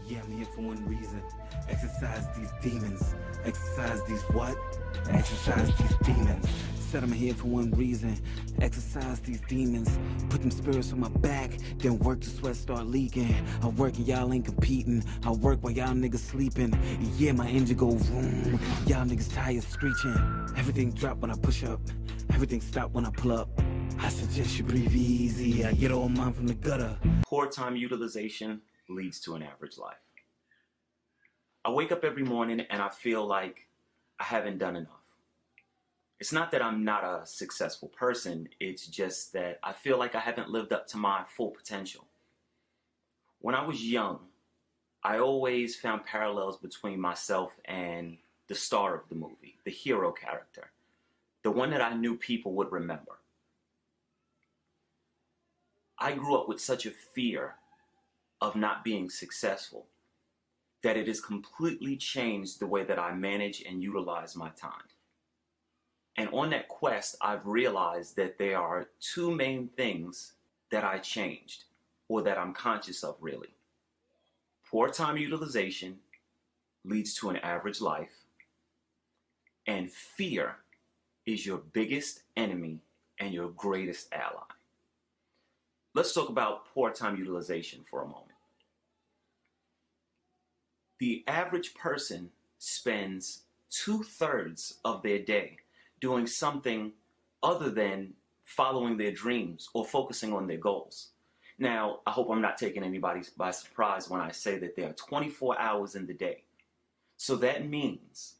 Yeah, I'm here for one reason. Exercise these demons. Exercise these what? Exercise these demons. Said I'm here for one reason. Exercise these demons. Put them spirits on my back. Then work till sweat start leaking. I work and y'all ain't competing. I work while y'all niggas sleeping. Yeah, my engine go vroom. Y'all niggas tires screeching. Everything drop when I push up. Everything stop when I pull up. I suggest you breathe easy. I get all mine from the gutter. Poor time utilization leads to an average life. I wake up every morning and I feel like I haven't done enough. It's not that I'm not a successful person, it's just that I feel like I haven't lived up to my full potential. When I was young, I always found parallels between myself and the star of the movie, the hero character, the one that I knew people would remember. I grew up with such a fear of not being successful that it has completely changed the way that I manage and utilize my time. And on that quest, I've realized that there are two main things that I changed, or that I'm conscious of really. Poor time utilization leads to an average life, and fear is your biggest enemy and your greatest ally. Let's talk about poor time utilization for a moment. The average person spends 2/3 of their day doing something other than following their dreams or focusing on their goals. Now, I hope I'm not taking anybody by surprise when I say that there are 24 hours in the day. So that means,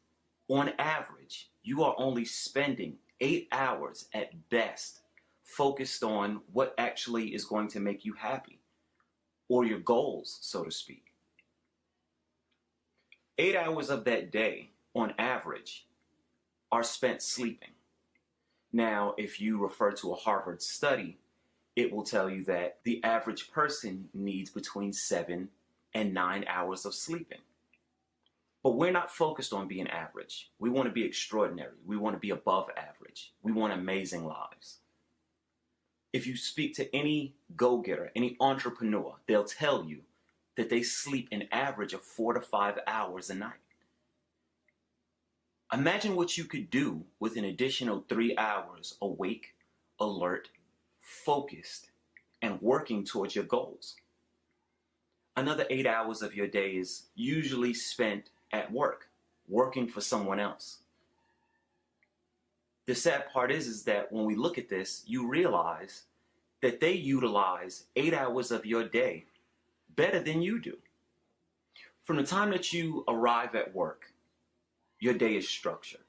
on average, you are only spending 8 hours at best focused on what actually is going to make you happy, or your goals, so to speak. 8 hours of that day, on average, are spent sleeping. Now, if you refer to a Harvard study, it will tell you that the average person needs between 7 and 9 hours of sleeping. But we're not focused on being average. We want to be extraordinary. We want to be above average. We want amazing lives. If you speak to any go-getter, any entrepreneur, they'll tell you that they sleep an average of 4 to 5 hours a night. Imagine what you could do with an additional 3 hours awake, alert, focused, and working towards your goals. Another 8 hours of your day is usually spent at work, working for someone else. The sad part is that when we look at this, you realize that they utilize 8 hours of your day better than you do. From the time that you arrive at work, your day is structured.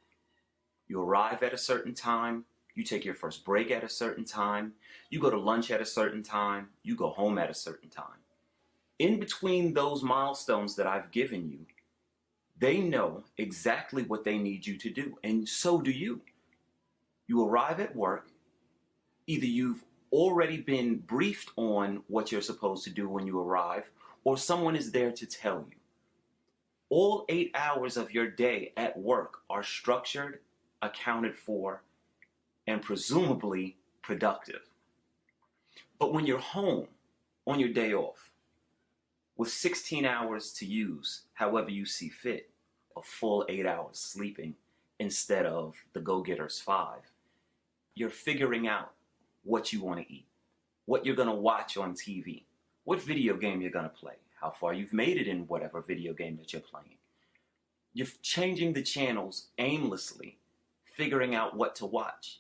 You arrive at a certain time, you take your first break at a certain time, you go to lunch at a certain time, you go home at a certain time. In between those milestones that I've given you, they know exactly what they need you to do, and so do you. You arrive at work, either you've already been briefed on what you're supposed to do when you arrive, or someone is there to tell you. All 8 hours of your day at work are structured, accounted for, and presumably productive. But when you're home on your day off, with 16 hours to use however you see fit, a full 8 hours sleeping instead of the go-getter's 5, you're figuring out what you want to eat, what you're going to watch on TV, what video game you're going to play, how far you've made it in whatever video game that you're playing. You're changing the channels aimlessly, figuring out what to watch.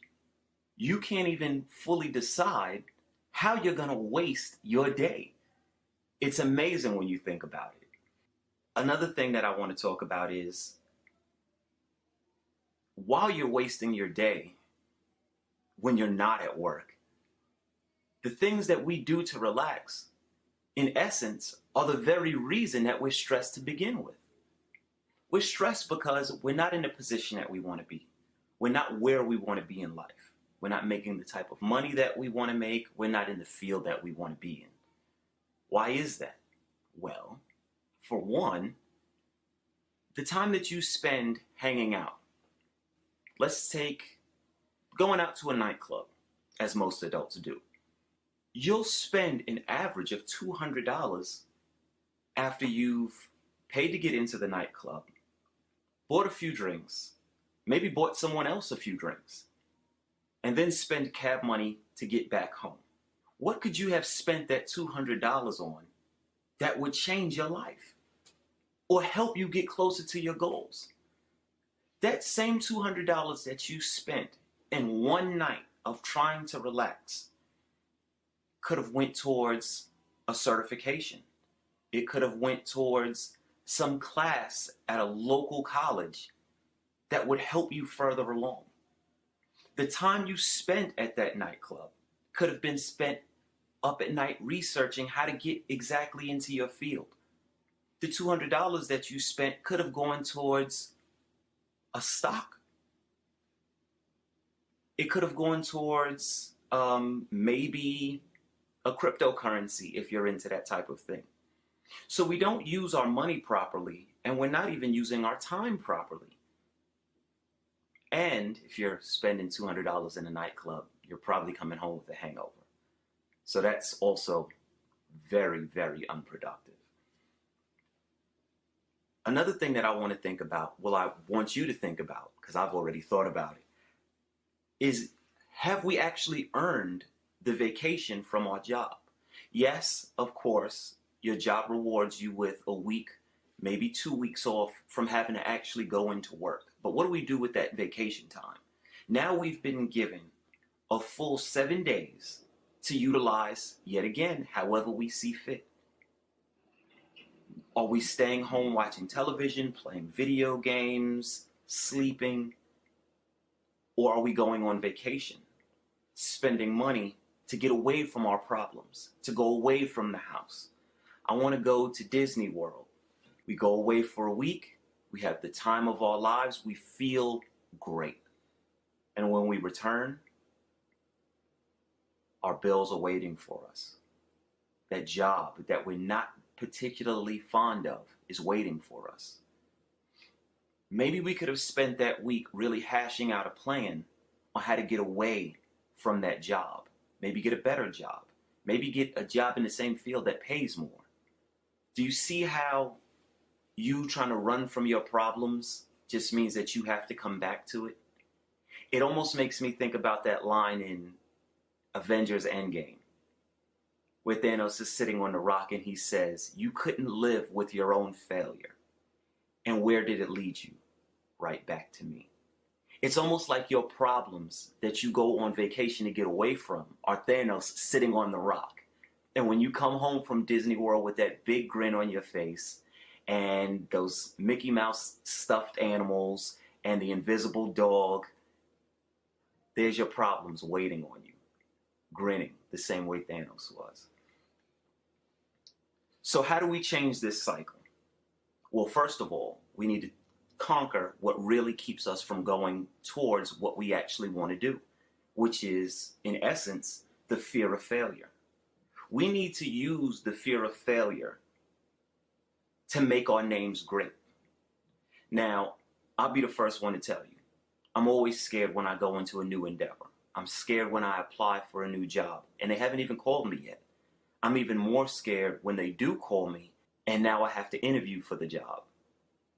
You can't even fully decide how you're going to waste your day. It's amazing when you think about it. Another thing that I want to talk about is, while you're wasting your day when you're not at work, the things that we do to relax, in essence, are the very reason that we're stressed to begin with. We're stressed because we're not in the position that we want to be. We're not where we want to be in life. We're not making the type of money that we want to make. We're not in the field that we want to be in. Why is that? Well, for one, the time that you spend hanging out. Let's take going out to a nightclub, as most adults do. You'll spend an average of $200 after you've paid to get into the nightclub, bought a few drinks, maybe bought someone else a few drinks, and then spend cab money to get back home? What could you have spent that $200 on that would change your life or help you get closer to your goals? That same $200 that you spent in one night of trying to relax could have went towards a certification. It could have went towards some class at a local college that would help you further along. The time you spent at that nightclub could have been spent up at night researching how to get exactly into your field. The $200 that you spent could have gone towards a stock. It could have gone towards maybe a cryptocurrency if you're into that type of thing. So we don't use our money properly, and we're not even using our time properly. And if you're spending $200 in a nightclub, you're probably coming home with a hangover. So that's also very, very unproductive. Another thing that I want to think about, well, I want you to think about, because I've already thought about it, is have we actually earned the vacation from our job? Yes, of course, your job rewards you with a week, maybe 2 weeks off from having to actually go into work. But what do we do with that vacation time? Now we've been given a full 7 days to utilize, yet again, however we see fit. Are we staying home watching television, playing video games, sleeping? Or are we going on vacation, spending money to get away from our problems, to go away from the house? I want to go to Disney World. We go away for a week. We have the time of our lives. We feel great. And when we return, our bills are waiting for us. That job that we're not particularly fond of is waiting for us. Maybe we could have spent that week really hashing out a plan on how to get away from that job. Maybe get a better job. Maybe get a job in the same field that pays more. Do you see how you trying to run from your problems just means that you have to come back to it? It almost makes me think about that line in Avengers Endgame, where Thanos is sitting on the rock and he says, "You couldn't live with your own failure." And where did it lead you? Right back to me. It's almost like your problems that you go on vacation to get away from are Thanos sitting on the rock. And when you come home from Disney World with that big grin on your face and those Mickey Mouse stuffed animals and the invisible dog, there's your problems waiting on you, grinning the same way Thanos was. So how do we change this cycle? Well, first of all, we need to conquer what really keeps us from going towards what we actually want to do, which is, in essence, the fear of failure. We need to use the fear of failure to make our names great. Now, I'll be the first one to tell you, I'm always scared when I go into a new endeavor. I'm scared when I apply for a new job, and they haven't even called me yet. I'm even more scared when they do call me, and now I have to interview for the job.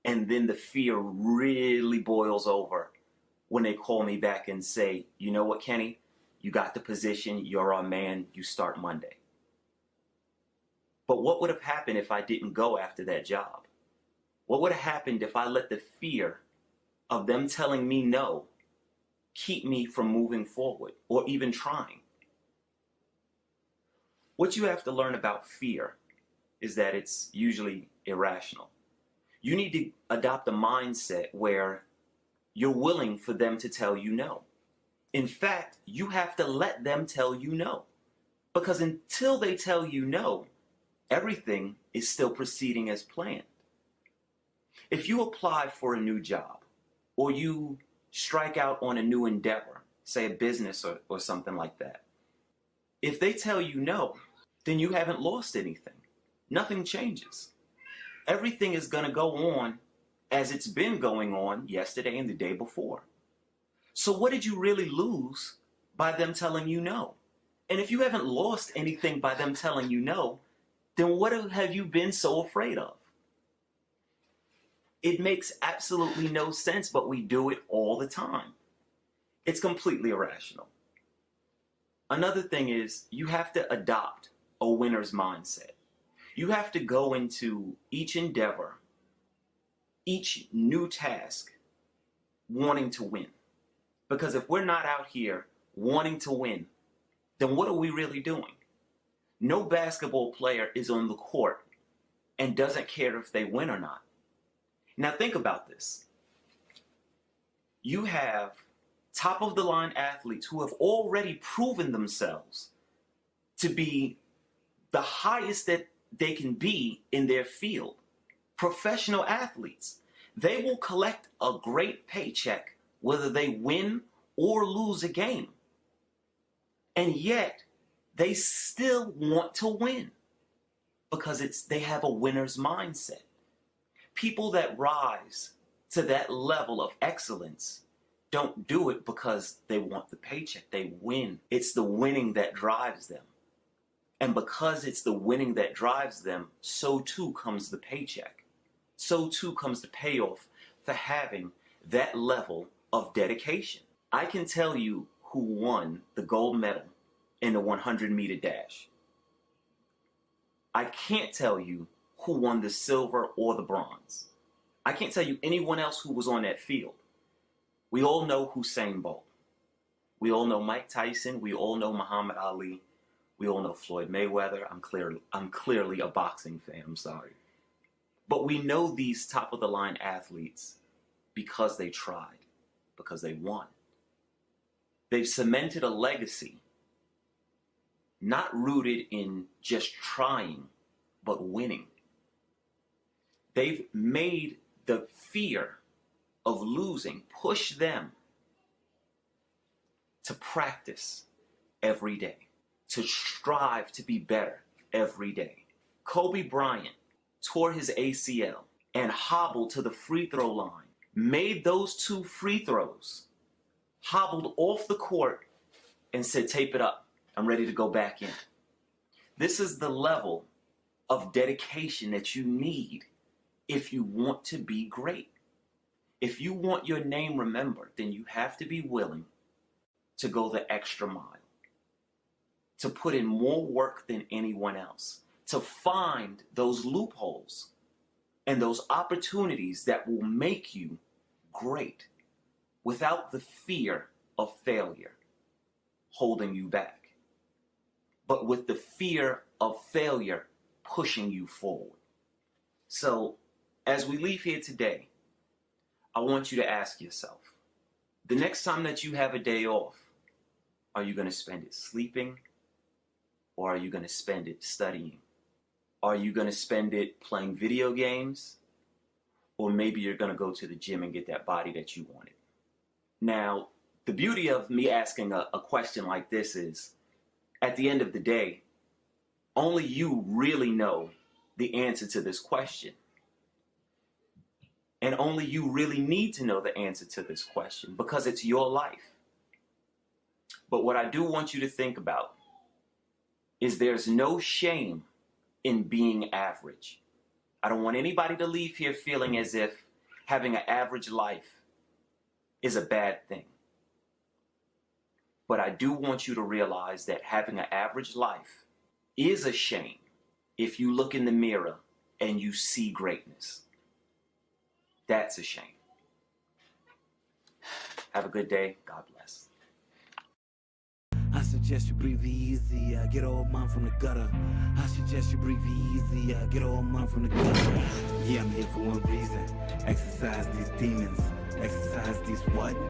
And then the fear really boils over when they call me back and say, "You know what, Kenny? You got the position, you're our man, you start Monday." But what would have happened if I didn't go after that job? What would have happened if I let the fear of them telling me no keep me from moving forward or even trying? What you have to learn about fear is that it's usually irrational. You need to adopt a mindset where you're willing for them to tell you no. In fact, you have to let them tell you no. Because until they tell you no, everything is still proceeding as planned. If you apply for a new job or you strike out on a new endeavor, say a business or something like that, if they tell you no, then you haven't lost anything. Nothing changes. Everything is going to go on as it's been going on yesterday and the day before. So what did you really lose by them telling you no? And if you haven't lost anything by them telling you no, then what have you been so afraid of? It makes absolutely no sense, but we do it all the time. It's completely irrational. Another thing is you have to adopt a winner's mindset. You have to go into each endeavor, each new task, wanting to win. Because if we're not out here wanting to win, then what are we really doing? No basketball player is on the court and doesn't care if they win or not. Now think about this. You have top of the line athletes who have already proven themselves to be the highest that they can be in their field. Professional athletes. They will collect a great paycheck whether they win or lose a game. And yet, they still want to win because they have a winner's mindset. People that rise to that level of excellence don't do it because they want the paycheck. They win. It's the winning that drives them. And because it's the winning that drives them, so too comes the paycheck. So too comes the payoff for having that level of dedication. I can tell you who won the gold medal in the 100-meter dash. I can't tell you who won the silver or the bronze. I can't tell you anyone else who was on that field. We all know Usain Bolt. We all know Mike Tyson. We all know Muhammad Ali. We all know Floyd Mayweather. I'm clearly a boxing fan. I'm sorry. But we know these top-of-the-line athletes because they tried, because they won. They've cemented a legacy, not rooted in just trying, but winning. They've made the fear of losing push them to practice every day, to strive to be better every day. Kobe Bryant tore his ACL and hobbled to the free throw line, made those 2 free throws, hobbled off the court and said, "Tape it up. I'm ready to go back in." This is the level of dedication that you need if you want to be great. If you want your name remembered, then you have to be willing to go the extra mile, to put in more work than anyone else, to find those loopholes and those opportunities that will make you great without the fear of failure holding you back, but with the fear of failure pushing you forward. So, as we leave here today, I want you to ask yourself, the next time that you have a day off, are you going to spend it sleeping? Or are you going to spend it studying? Are you going to spend it playing video games? Or maybe you're going to go to the gym and get that body that you wanted. Now, the beauty of me asking a question like this is, at the end of the day, only you really know the answer to this question. And only you really need to know the answer to this question because it's your life. But what I do want you to think about is there's no shame in being average. I don't want anybody to leave here feeling as if having an average life is a bad thing. But I do want you to realize that having an average life is a shame if you look in the mirror and you see greatness. That's a shame. Have a good day. God bless. I suggest you breathe easy, get all mine from the gutter. I suggest you breathe easy, get all mine from the gutter. Yeah, I'm here for one reason. Exercise these demons. Exercise these what?